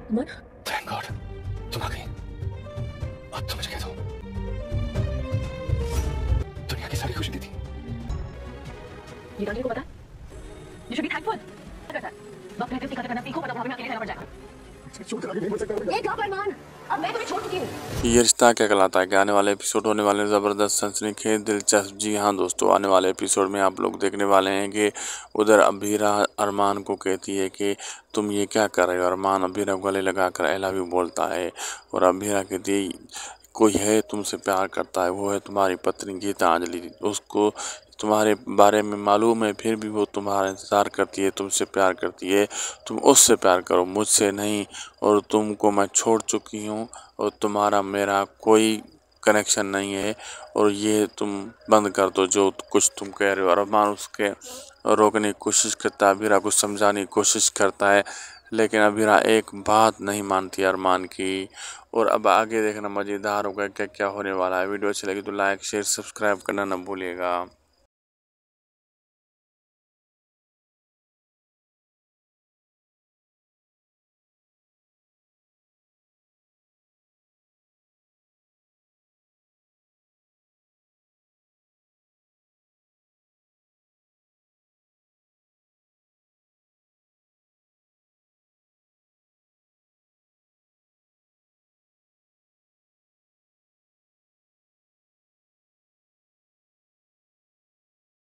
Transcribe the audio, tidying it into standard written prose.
अमन, thank God तुम आ गई। अब तो मुझे कह दो, दुनिया की सारी खुशी दी थी। ये डांडिया को पता है? You should be thankful। क्या करता है? वक्त रहते उसकी कदर करना सीखो, वरना बुढ़ापे में अकेले रहना पड़ जाएगा। छोड़ कर आगे नहीं बढ़ सकता। एक अरमान, अब मैं तुम्हें छोड़ चुकी हूँ। ये रिश्ता क्या कहलाता है कि आने वाले एपिसोड होने वाले हैं ज़बरदस्त, सनसनीखेज, दिलचस्प। जी हाँ दोस्तों, आने वाले एपिसोड में आप लोग देखने वाले हैं कि उधर अबीरा अरमान को कहती है कि तुम ये क्या कर रहे हो। अरमान अबीरा को गले लगा कर आई लव यू बोलता है और अबीरा कहती है कोई है तुमसे प्यार करता है, वो है तुम्हारी पत्नी गीतांजलि। उसको तुम्हारे बारे में मालूम है, फिर भी वो तुम्हारा इंतज़ार करती है, तुमसे प्यार करती है। तुम उससे प्यार करो, मुझसे नहीं। और तुमको मैं छोड़ चुकी हूँ और तुम्हारा मेरा कोई कनेक्शन नहीं है और ये तुम बंद कर दो जो कुछ तुम कह रहे हो। अरमान उसके रोकने की कोशिश करता है, अबीरा को समझाने की कोशिश करता है, लेकिन अबीरा एक बात नहीं मानती अरमान की। और अब आगे देखना मज़ेदार होगा क्या क्या होने वाला है। वीडियो अच्छी लगी तो लाइक शेयर सब्सक्राइब करना ना भूलिएगा।